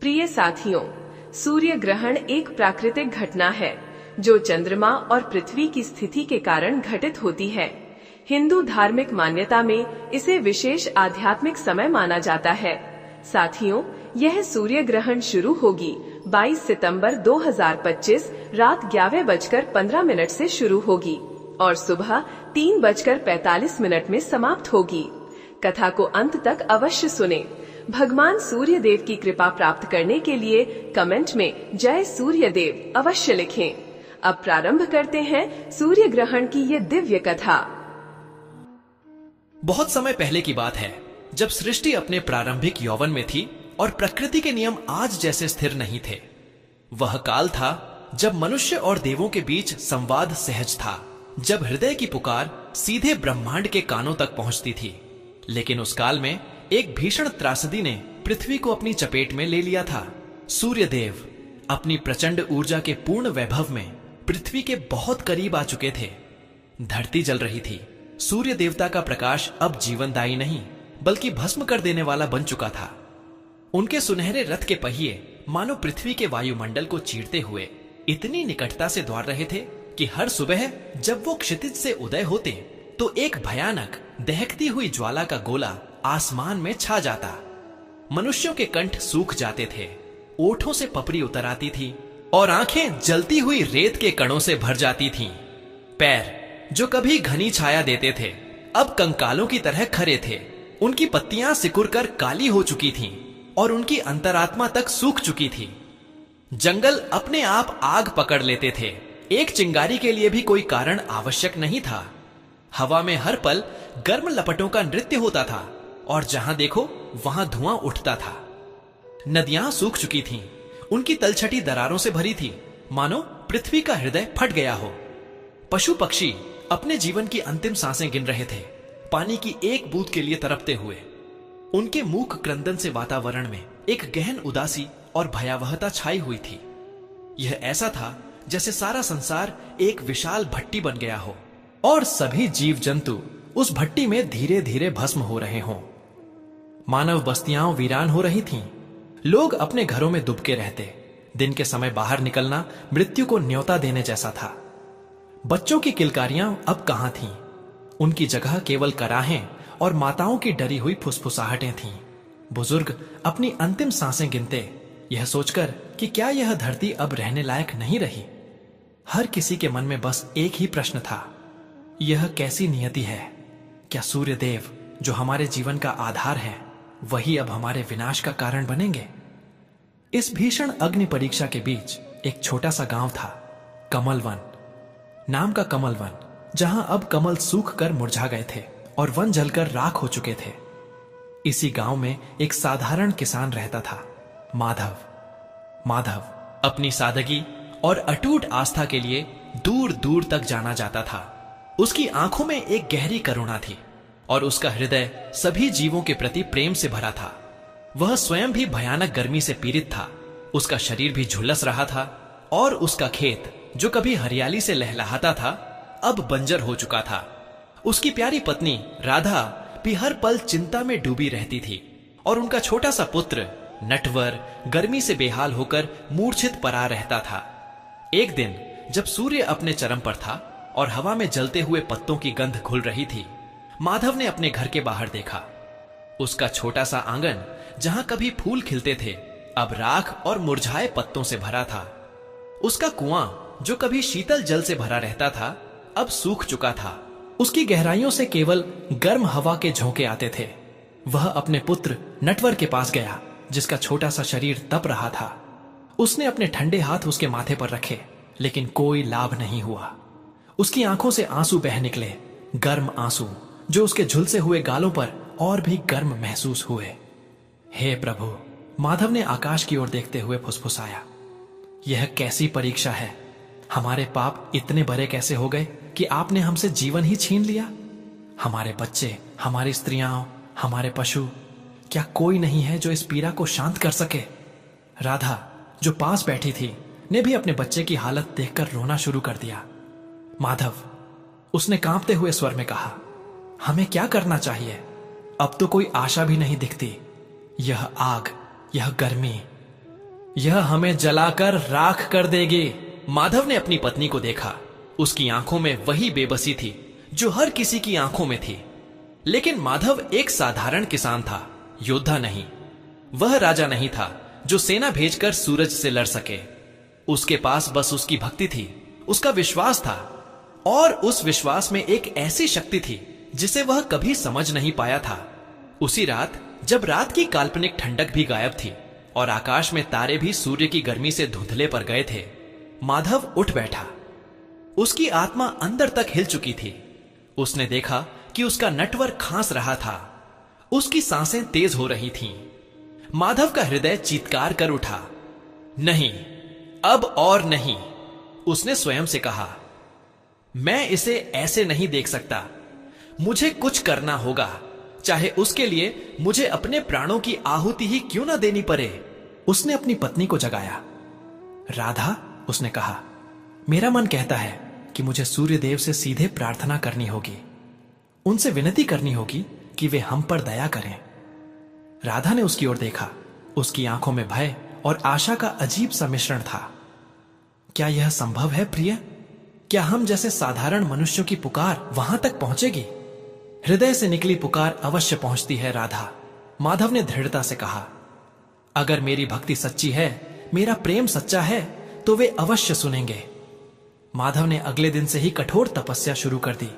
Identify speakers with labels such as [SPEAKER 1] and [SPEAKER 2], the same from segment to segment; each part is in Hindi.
[SPEAKER 1] प्रिय साथियों, सूर्य ग्रहण एक प्राकृतिक घटना है जो चंद्रमा और पृथ्वी की स्थिति के कारण घटित होती है। हिंदू धार्मिक मान्यता में इसे विशेष आध्यात्मिक समय माना जाता है। साथियों, यह सूर्य ग्रहण शुरू होगी 22 सितंबर 2025 रात 11:15 से शुरू होगी और सुबह 3:45 में समाप्त होगी। कथा को अंत तक अवश्य सुने। भगवान सूर्य देव की कृपा प्राप्त करने के लिए कमेंट में जय सूर्य देव अवश्य लिखें। अब प्रारंभ करते हैं सूर्य ग्रहण की ये दिव्य कथा।
[SPEAKER 2] बहुत समय पहले की बात है, जब सृष्टि अपने प्रारंभिक यौवन में थी और प्रकृति के नियम आज जैसे स्थिर नहीं थे। वह काल था जब मनुष्य और देवों के बीच संवाद सहज था, जब हृदय की पुकार सीधे ब्रह्मांड के कानों तक पहुंचती थी। लेकिन उस काल में एक भीषण त्रासदी ने पृथ्वी को अपनी चपेट में ले लिया था। सूर्य देव अपनी प्रचंड ऊर्जा के पूर्ण वैभव में पृथ्वी के बहुत करीब आ चुके थे। धरती जल रही थी। सूर्य देवता का प्रकाश अब जीवनदायी नहीं बल्कि भस्म कर देने वाला बन चुका था। उनके सुनहरे रथ के पहिए मानो पृथ्वी के वायुमंडल को चीरते हुए इतनी निकटता से दौड़ रहे थे कि हर सुबह जब वो क्षितिज से उदय होते तो एक भयानक दहकती हुई ज्वाला का गोला आसमान में छा जाता। मनुष्यों के कंठ सूख जाते थे, ओठों से पपड़ी उतर आती थी और आंखें जलती हुई रेत के कणों से भर जाती थीं। पैर जो कभी घनी छाया देते थे अब कंकालों की तरह खरे थे। उनकी पत्तियां सिकुड़कर काली हो चुकी थीं और उनकी अंतरात्मा तक सूख चुकी थी। जंगल अपने आप आग पकड़ लेते थे। एक चिंगारी के लिए भी कोई कारण आवश्यक नहीं था। हवा में हर पल गर्म लपटों का नृत्य होता था और जहां देखो वहां धुआं उठता था। नदियां सूख चुकी थीं, उनकी तलछटी दरारों से भरी थी, मानो पृथ्वी का हृदय फट गया हो। पशु पक्षी अपने जीवन की अंतिम सांसें गिन रहे थे, पानी की एक बूंद के लिए तड़पते हुए। उनके मूक क्रंदन से वातावरण में एक गहन उदासी और भयावहता छाई हुई थी। यह ऐसा था जैसे सारा संसार एक विशाल भट्टी बन गया हो और सभी जीव जंतु उस भट्टी में धीरे धीरे भस्म हो रहे हों। मानव बस्तियां वीरान हो रही थीं। लोग अपने घरों में दुबके रहते। दिन के समय बाहर निकलना मृत्यु को न्योता देने जैसा था। बच्चों की किलकारियां अब कहां थीं? उनकी जगह केवल कराहें और माताओं की डरी हुई फुसफुसाहटें थीं। बुजुर्ग अपनी अंतिम सांसें गिनते, यह सोचकर कि क्या यह धरती अब रहने लायक नहीं रही। हर किसी के मन में बस एक ही प्रश्न था, यह कैसी नियति है? क्या सूर्य देव जो हमारे जीवन का आधार है वही अब हमारे विनाश का कारण बनेंगे? इस भीषण अग्नि परीक्षा के बीच एक छोटा सा गांव था, कमलवन नाम का कमलवन, जहां अब कमल सूख कर मुरझा गए थे और वन जलकर राख हो चुके थे। इसी गांव में एक साधारण किसान रहता था, माधव। माधव अपनी सादगी और अटूट आस्था के लिए दूर दूर तक जाना जाता था। उसकी आंखों में एक गहरी करुणा थी और उसका हृदय सभी जीवों के प्रति प्रेम से भरा था। वह स्वयं भी भयानक गर्मी से पीड़ित था। उसका शरीर भी झुलस रहा था और उसका खेत जो कभी हरियाली से लहलहाता था अब बंजर हो चुका था। उसकी प्यारी पत्नी राधा भी हर पल चिंता में डूबी रहती थी और उनका छोटा सा पुत्र नटवर गर्मी से बेहाल होकर मूर्छित पड़ा रहता था। एक दिन जब सूर्य अपने चरम पर था और हवा में जलते हुए पत्तों की गंध घुल रही थी, माधव ने अपने घर के बाहर देखा। उसका छोटा सा आंगन जहां कभी फूल खिलते थे अब राख और मुरझाए पत्तों से भरा था। उसका कुआं जो कभी शीतल जल से भरा रहता था अब सूख चुका था। उसकी गहराइयों से केवल गर्म हवा के झोंके आते थे। वह अपने पुत्र नटवर के पास गया जिसका छोटा सा शरीर तप रहा था। उसने अपने ठंडे हाथ उसके माथे पर रखे, लेकिन कोई लाभ नहीं हुआ। उसकी आंखों से आंसू बह निकले, गर्म आंसू जो उसके झुलसे हुए गालों पर और भी गर्म महसूस हुए। हे प्रभु, माधव ने आकाश की ओर देखते हुए फुसफुसाया, यह कैसी परीक्षा है? हमारे पाप इतने बड़े कैसे हो गए कि आपने हमसे जीवन ही छीन लिया? हमारे बच्चे, हमारी स्त्रियां, हमारे पशु, क्या कोई नहीं है जो इस पीड़ा को शांत कर सके? राधा जो पास बैठी थी ने भी अपने बच्चे की हालत देखकर रोना शुरू कर दिया। माधव, उसने कांपते हुए स्वर में कहा, हमें क्या करना चाहिए? अब तो कोई आशा भी नहीं दिखती। यह आग, यह गर्मी, यह हमें जलाकर राख कर देगी। माधव ने अपनी पत्नी को देखा। उसकी आंखों में वही बेबसी थी जो हर किसी की आंखों में थी। लेकिन माधव एक साधारण किसान था, योद्धा नहीं। वह राजा नहीं था जो सेना भेजकर सूरज से लड़ सके। उसके पास बस उसकी भक्ति थी, उसका विश्वास था, और उस विश्वास में एक ऐसी शक्ति थी जिसे वह कभी समझ नहीं पाया था। उसी रात, जब रात की काल्पनिक ठंडक भी गायब थी और आकाश में तारे भी सूर्य की गर्मी से धुंधले पर गए थे, माधव उठ बैठा। उसकी आत्मा अंदर तक हिल चुकी थी। उसने देखा कि उसका नटवर खांस रहा था। उसकी सांसें तेज हो रही थीं। माधव का हृदय चीत्कार कर उठा। नहीं, अब और नहीं, उसने स्वयं से कहा। मैं इसे ऐसे नहीं देख सकता। मुझे कुछ करना होगा, चाहे उसके लिए मुझे अपने प्राणों की आहुति ही क्यों ना देनी पड़े। उसने अपनी पत्नी को जगाया। राधा, उसने कहा, मेरा मन कहता है कि मुझे सूर्यदेव से सीधे प्रार्थना करनी होगी। उनसे विनती करनी होगी कि वे हम पर दया करें। राधा ने उसकी ओर देखा। उसकी आंखों में भय और आशा का अजीब सा मिश्रण था। क्या यह संभव है प्रिय? क्या हम जैसे साधारण मनुष्यों की पुकार वहां तक पहुंचेगी? हृदय से निकली पुकार अवश्य पहुंचती है राधा, माधव ने दृढ़ता से कहा। अगर मेरी भक्ति सच्ची है, मेरा प्रेम सच्चा है, तो वे अवश्य सुनेंगे। माधव ने अगले दिन से ही कठोर तपस्या शुरू कर दी।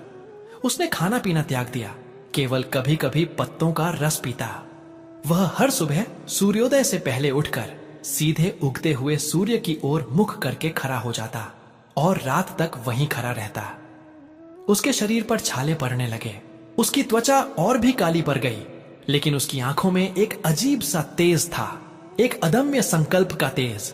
[SPEAKER 2] उसने खाना पीना त्याग दिया, केवल कभी कभी पत्तों का रस पीता। वह हर सुबह सूर्योदय से पहले उठकर सीधे उगते हुए सूर्य की ओर मुख करके खड़ा हो जाता और रात तक वहीं खड़ा रहता। उसके शरीर पर छाले पड़ने लगे। उसकी त्वचा और भी काली पड़ गई, लेकिन उसकी आंखों में एक अजीब सा तेज था, एक अदम्य संकल्प का तेज।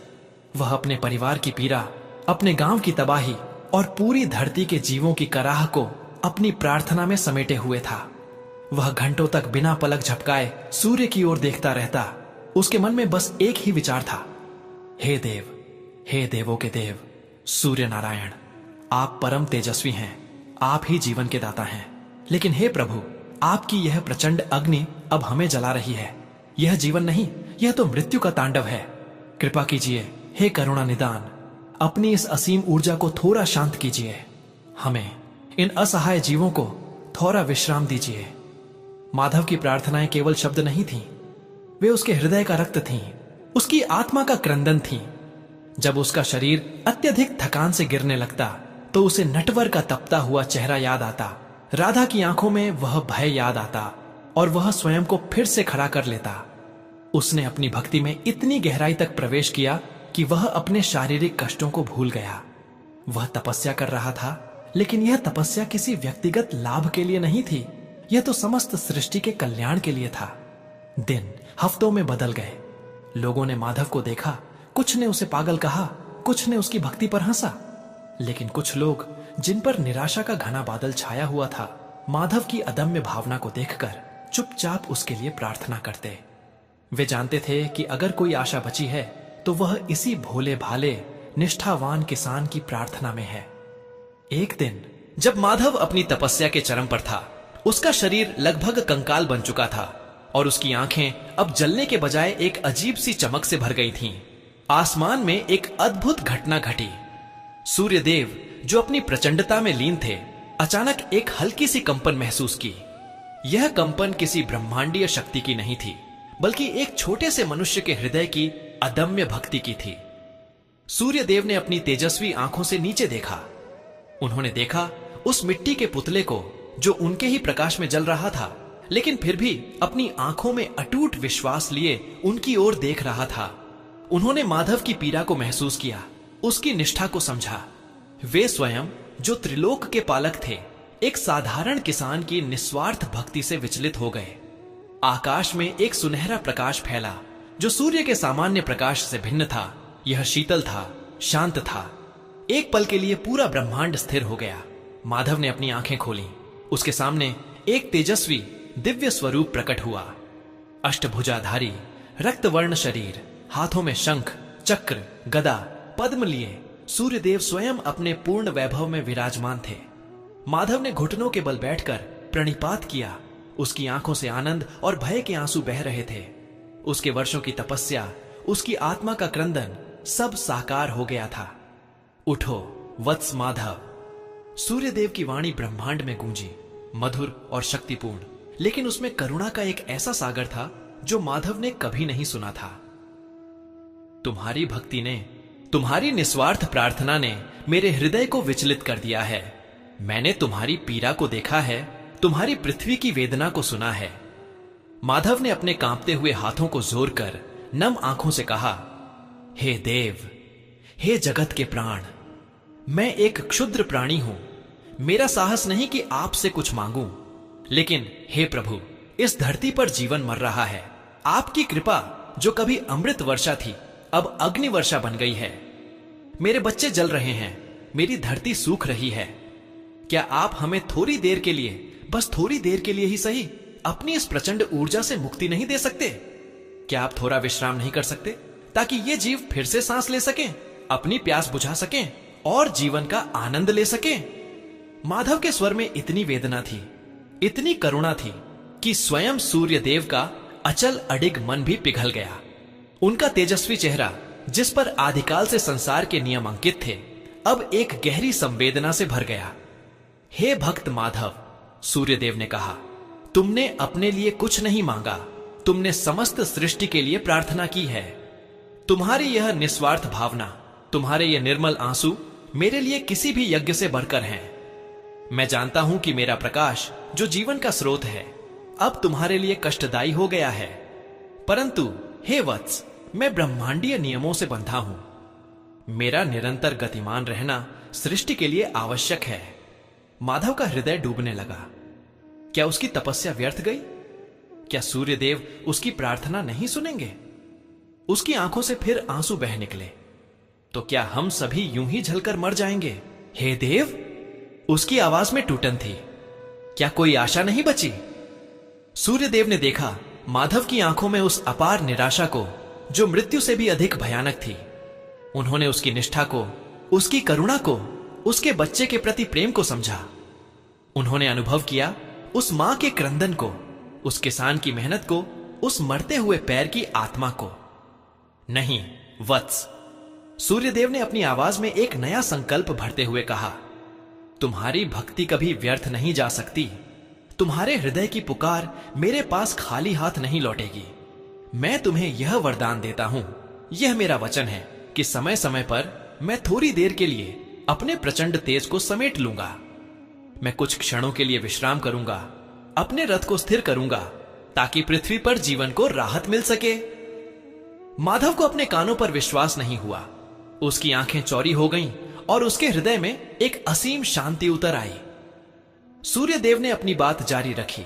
[SPEAKER 2] वह अपने परिवार की पीड़ा, अपने गांव की तबाही और पूरी धरती के जीवों की कराह को अपनी प्रार्थना में समेटे हुए था। वह घंटों तक बिना पलक झपकाए सूर्य की ओर देखता रहता। उसके मन में बस एक ही विचार था, हे देव, हे देवों के देव, सूर्य नारायण, आप परम तेजस्वी हैं, आप ही जीवन के दाता हैं। लेकिन हे प्रभु, आपकी यह प्रचंड अग्नि अब हमें जला रही है। यह जीवन नहीं, यह तो मृत्यु का तांडव है। कृपा कीजिए, हे करुणा निदान, अपनी इस असीम ऊर्जा को थोड़ा शांत कीजिए। हमें, इन असहाय जीवों को थोड़ा विश्राम दीजिए। माधव की प्रार्थनाएं केवल शब्द नहीं थीं, वे उसके हृदय का रक्त थीं, उसकी आत्मा का क्रंदन थीं। जब उसका शरीर अत्यधिक थकान से गिरने लगता, तो उसे नटवर का तपता हुआ चेहरा याद आता। राधा की आंखों में वह भय याद आता और वह स्वयं को फिर से खड़ा कर लेता। उसने अपनी भक्ति में इतनी गहराई तक प्रवेश किया कि वह अपने शारीरिक कष्टों को भूल गया। वह तपस्या कर रहा था, लेकिन यह तपस्या किसी व्यक्तिगत लाभ के लिए नहीं थी। यह तो समस्त सृष्टि के कल्याण के लिए था। दिन हफ्तों में बदल गए। लोगों ने माधव को देखा। कुछ ने उसे पागल कहा, कुछ ने उसकी भक्ति पर हंसा, लेकिन कुछ लोग, जिन पर निराशा का घना बादल छाया हुआ था, माधव की अदम्य भावना को देखकर चुपचाप उसके लिए प्रार्थना करते। वे जानते थे कि अगर कोई आशा बची है तो वह इसी भोले भाले निष्ठावान किसान की प्रार्थना में है। एक दिन जब माधव अपनी तपस्या के चरम पर था, उसका शरीर लगभग कंकाल बन चुका था और उसकी आंखें अब जलने के बजाय एक अजीब सी चमक से भर गई थीं। आसमान में एक अद्भुत घटना घटी। सूर्यदेव, जो अपनी प्रचंडता में लीन थे, अचानक एक हल्की सी कंपन महसूस की। यह कंपन किसी ब्रह्मांडीय शक्ति की नहीं थी, बल्कि एक छोटे से मनुष्य के हृदय की अदम्य भक्ति की थी। सूर्यदेव ने अपनी तेजस्वी आंखों से नीचे देखा। उन्होंने देखा उस मिट्टी के पुतले को जो उनके ही प्रकाश में जल रहा था, लेकिन फिर भी अपनी आंखों में अटूट विश्वास लिए उनकी ओर देख रहा था। उन्होंने माधव की पीड़ा को महसूस किया, उसकी निष्ठा को समझा। वे स्वयं, जो त्रिलोक के पालक थे, एक साधारण किसान की निस्वार्थ भक्ति से विचलित हो गए। आकाश में एक सुनहरा प्रकाश फैला जो सूर्य के सामान्य प्रकाश से भिन्न था। यह शीतल था, शांत था। एक पल के लिए पूरा ब्रह्मांड स्थिर हो गया। माधव ने अपनी आंखें खोली। उसके सामने एक तेजस्वी दिव्य स्वरूप प्रकट हुआ। अष्टभुजाधारी, रक्तवर्ण शरीर, हाथों में शंख, चक्र, गदा, पद्म लिए सूर्यदेव स्वयं अपने पूर्ण वैभव में विराजमान थे। माधव ने घुटनों के बल बैठकर प्रणिपात किया। उसकी आंखों से आनंद और भय के आंसू बह रहे थे। उसके वर्षों की तपस्या, उसकी आत्मा का क्रंदन सब साकार हो गया था। उठो वत्स माधव। सूर्यदेव की वाणी ब्रह्मांड में गूंजी, मधुर और शक्तिपूर्ण, लेकिन उसमें करुणा का एक ऐसा सागर था जो माधव ने कभी नहीं सुना था। तुम्हारी भक्ति ने, तुम्हारी निस्वार्थ प्रार्थना ने मेरे हृदय को विचलित कर दिया है। मैंने तुम्हारी पीड़ा को देखा है, तुम्हारी पृथ्वी की वेदना को सुना है। माधव ने अपने कांपते हुए हाथों को जोर कर नम आंखों से कहा, हे देव, हे जगत के प्राण, मैं एक क्षुद्र प्राणी हूं। मेरा साहस नहीं कि आपसे कुछ मांगूं, लेकिन हे प्रभु, इस धरती पर जीवन मर रहा है। आपकी कृपा जो कभी अमृत वर्षा थी अब अग्नि वर्षा बन गई है। मेरे बच्चे जल रहे हैं, मेरी धरती सूख रही है। क्या आप हमें थोड़ी देर के लिए, बस थोड़ी देर के लिए ही सही, अपनी इस प्रचंड ऊर्जा से मुक्ति नहीं दे सकते? क्या आप थोड़ा विश्राम नहीं कर सकते ताकि ये जीव फिर से सांस ले सकें, अपनी प्यास बुझा सकें और जीवन का आनंद ले सकें? माधव के स्वर में इतनी वेदना थी, इतनी करुणा थी कि स्वयं सूर्य देव का अचल अडिग मन भी पिघल गया। उनका तेजस्वी चेहरा, जिस पर आदिकाल से संसार के नियम अंकित थे, अब एक गहरी संवेदना से भर गया। हे भक्त माधव, सूर्यदेव ने कहा, तुमने अपने लिए कुछ नहीं मांगा, तुमने समस्त सृष्टि के लिए प्रार्थना की है। तुम्हारी यह निस्वार्थ भावना, तुम्हारे यह निर्मल आंसू मेरे लिए किसी भी यज्ञ से बढ़कर हैं। मैं जानता हूं कि मेरा प्रकाश, जो जीवन का स्रोत है, अब तुम्हारे लिए कष्टदायी हो गया है, परंतु हे वत्स, मैं ब्रह्मांडीय नियमों से बंधा हूं। मेरा निरंतर गतिमान रहना सृष्टि के लिए आवश्यक है। माधव का हृदय डूबने लगा। क्या उसकी तपस्या व्यर्थ गई? क्या सूर्यदेव उसकी प्रार्थना नहीं सुनेंगे? उसकी आंखों से फिर आंसू बह निकले। तो क्या हम सभी यूं ही जलकर मर जाएंगे? हे देव! उसकी आवाज में टूटन थी। क्या कोई आशा नहीं बची? सूर्यदेव ने देखा माधव की आंखों में उस अपार निराशा को जो मृत्यु से भी अधिक भयानक थी। उन्होंने उसकी निष्ठा को, उसकी करुणा को, उसके बच्चे के प्रति प्रेम को समझा। उन्होंने अनुभव किया उस मां के क्रंदन को, उस किसान की मेहनत को, उस मरते हुए पैर की आत्मा को। नहीं वत्स, सूर्यदेव ने अपनी आवाज में एक नया संकल्प भरते हुए कहा, तुम्हारी भक्ति कभी व्यर्थ नहीं जा सकती। तुम्हारे हृदय की पुकार मेरे पास खाली हाथ नहीं लौटेगी। मैं तुम्हें यह वरदान देता हूं, यह मेरा वचन है कि समय समय पर मैं थोड़ी देर के लिए अपने प्रचंड तेज को समेट लूंगा। मैं कुछ क्षणों के लिए विश्राम करूंगा, अपने रथ को स्थिर करूंगा, ताकि पृथ्वी पर जीवन को राहत मिल सके। माधव को अपने कानों पर विश्वास नहीं हुआ। उसकी आंखें चौड़ी हो गईं और उसके हृदय में एक असीम शांति उतर आई। सूर्यदेव ने अपनी बात जारी रखी,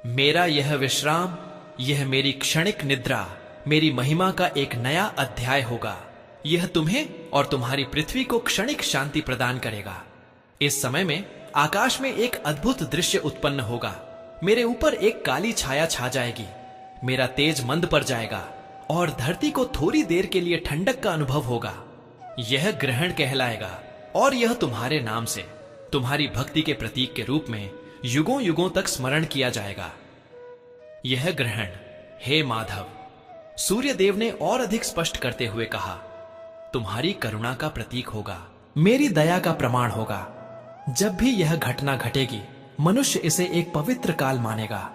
[SPEAKER 2] मेरा यह विश्राम, यह मेरी क्षणिक निद्रा, मेरी महिमा का एक नया अध्याय होगा। यह तुम्हें और तुम्हारी पृथ्वी को क्षणिक शांति प्रदान करेगा। इस समय में आकाश में एक अद्भुत दृश्य उत्पन्न होगा। मेरे ऊपर एक काली छाया छा जाएगी, मेरा तेज मंद पड़ जाएगा और धरती को थोड़ी देर के लिए ठंडक का अनुभव होगा। यह ग्रहण कहलाएगा और यह तुम्हारे नाम से, तुम्हारी भक्ति के प्रतीक के रूप में युगों युगों तक स्मरण किया जाएगा। यह ग्रहण, हे माधव, सूर्यदेव ने और अधिक स्पष्ट करते हुए कहा, तुम्हारी करुणा का प्रतीक होगा, मेरी दया का प्रमाण होगा। जब भी यह घटना घटेगी, मनुष्य इसे एक पवित्र काल मानेगा।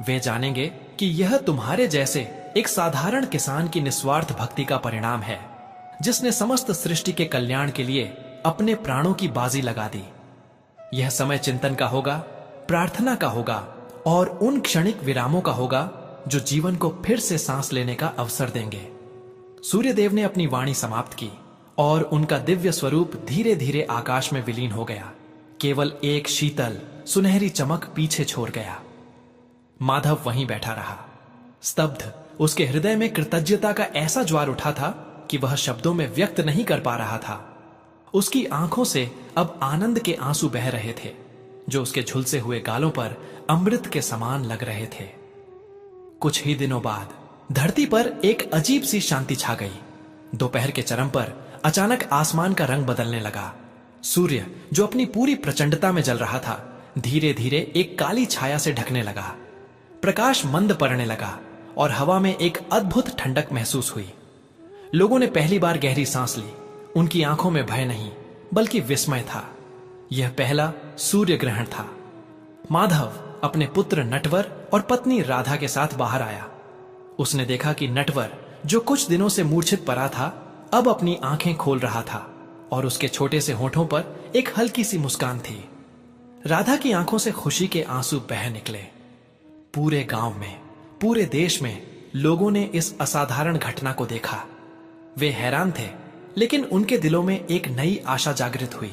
[SPEAKER 2] वे जानेंगे कि यह तुम्हारे जैसे एक साधारण किसान की निस्वार्थ भक्ति का परिणाम है, जिसने समस्त सृष्टि के कल्याण के लिए अपने प्राणों की बाजी लगा दी। यह समय चिंतन का होगा, प्रार्थना का होगा और उन क्षणिक विरामों का होगा जो जीवन को फिर से सांस लेने का अवसर देंगे। सूर्यदेव ने अपनी वाणी समाप्त की और उनका दिव्य स्वरूप धीरे धीरे आकाश में विलीन हो गया। केवल एक शीतल सुनहरी चमक पीछे छोड़ गया। माधव वहीं बैठा रहा, स्तब्ध। उसके हृदय में कृतज्ञता का ऐसा ज्वार उठा था कि वह शब्दों में व्यक्त नहीं कर पा रहा था। उसकी आंखों से अब आनंद के आंसू बह रहे थे, जो उसके झुलसे हुए गालों पर अमृत के समान लग रहे थे। कुछ ही दिनों बाद धरती पर एक अजीब सी शांति छा गई। दोपहर के चरम पर अचानक आसमान का रंग बदलने लगा। सूर्य, जो अपनी पूरी प्रचंडता में जल रहा था, धीरे धीरे एक काली छाया से ढकने लगा। प्रकाश मंद पड़ने लगा और हवा में एक अद्भुत ठंडक महसूस हुई। लोगों ने पहली बार गहरी सांस ली। उनकी आंखों में भय नहीं बल्कि विस्मय था। यह पहला सूर्य ग्रहण था। माधव अपने पुत्र नटवर और पत्नी राधा के साथ बाहर आया। उसने देखा कि नटवर, जो कुछ दिनों से मूर्छित पड़ा था, अब अपनी आंखें खोल रहा था और उसके छोटे से होठों पर एक हल्की सी मुस्कान थी। राधा की आंखों से खुशी के आंसू बह निकले। पूरे गांव में, पूरे देश में लोगों ने इस असाधारण घटना को देखा। वे हैरान थे, लेकिन उनके दिलों में एक नई आशा जागृत हुई।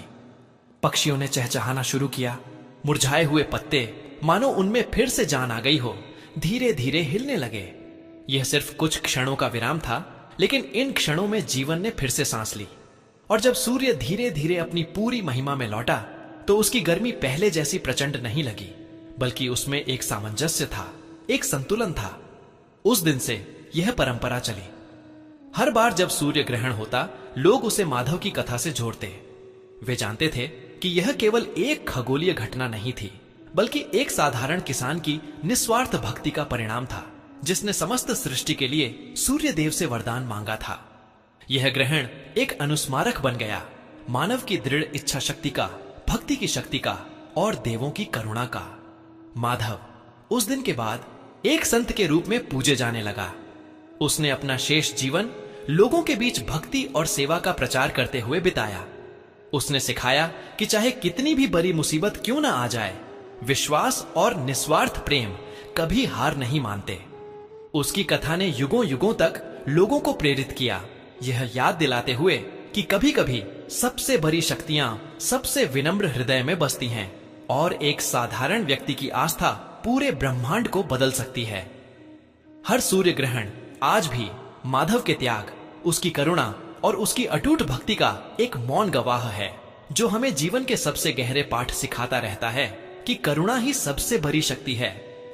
[SPEAKER 2] पक्षियों ने चहचहाना शुरू किया। मुरझाए हुए पत्ते, मानो उनमें फिर से जान आ गई हो, धीरे धीरे हिलने लगे। यह सिर्फ कुछ क्षणों का विराम था, लेकिन इन क्षणों में जीवन ने फिर से सांस ली। और जब सूर्य धीरे धीरे अपनी पूरी महिमा में लौटा, तो उसकी गर्मी पहले जैसी प्रचंड नहीं लगी, बल्कि उसमें एक सामंजस्य था, एक संतुलन था। उस दिन से यह परंपरा चली। हर बार जब सूर्य ग्रहण होता, लोग उसे माधव की कथा से जोड़ते। वे जानते थे कि यह केवल एक खगोलीय घटना नहीं थी, बल्कि एक साधारण किसान की निस्वार्थ भक्ति का परिणाम था, जिसने समस्त सृष्टि के लिए सूर्य देव से वरदान मांगा था। यह ग्रहण एक अनुस्मारक बन गया, मानव की दृढ़ इच्छा शक्ति का, भक्ति की शक्ति का और देवों की करुणा का। माधव उस दिन के बाद एक संत के रूप में पूजे जाने लगा। उसने अपना शेष जीवन लोगों के बीच भक्ति और सेवा का प्रचार करते हुए बिताया। उसने सिखाया कि चाहे कितनी भी बड़ी मुसीबत क्यों ना आ जाए, विश्वास और निस्वार्थ प्रेम कभी हार नहीं मानते। उसकी कथा ने युगों युगों तक लोगों को प्रेरित किया, यह याद दिलाते हुए कि कभी कभी सबसे बड़ी शक्तियां सबसे विनम्र हृदय में बसती हैं और एक साधारण व्यक्ति की आस्था पूरे ब्रह्मांड को बदल सकती है। हर सूर्य ग्रहण आज भी माधव के त्याग, उसकी करुणा और उसकी अटूट भक्ति का एक मौन गवाह है, जो हमें जीवन के सबसे गहरे पाठ सिखाता रहता है कि करुणा ही सबसे बड़ी शक्ति है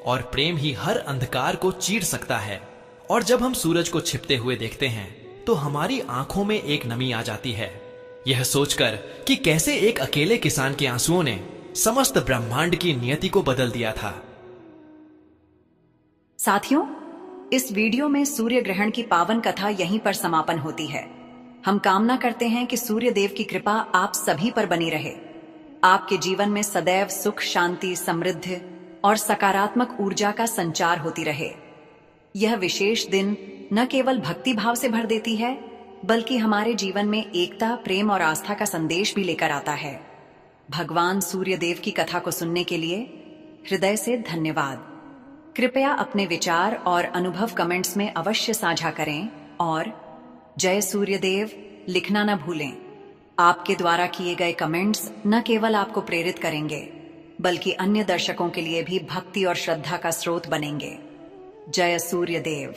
[SPEAKER 2] और प्रेम ही हर अंधकार को चीर सकता है। और जब हम सूरज को छिपते हुए देखते हैं, तो हमारी आंखों में एक नमी आ जाती है, यह सोचकर कि कैसे एक अकेले किसान के आंसुओं ने समस्त ब्रह्मांड की नियति को बदल दिया था।
[SPEAKER 3] साथियों, इस वीडियो में सूर्य ग्रहण की पावन कथा यहीं पर समापन होती है। हम कामना करते हैं कि सूर्य देव की कृपा आप सभी पर बनी रहे, आपके जीवन में सदैव सुख, शांति, समृद्धि और सकारात्मक ऊर्जा का संचार होती रहे। यह विशेष दिन न केवल भक्ति भाव से भर देती है, बल्कि हमारे जीवन में एकता, प्रेम और आस्था का संदेश भी लेकर आता है। भगवान सूर्य देव की कथा को सुनने के लिए हृदय से धन्यवाद। कृपया अपने विचार और अनुभव कमेंट्स में अवश्य साझा करें और जय सूर्य देव लिखना न भूलें। आपके द्वारा किए गए कमेंट्स न केवल आपको प्रेरित करेंगे, बल्कि अन्य दर्शकों के लिए भी भक्ति और श्रद्धा का स्रोत बनेंगे। जय सूर्य देव।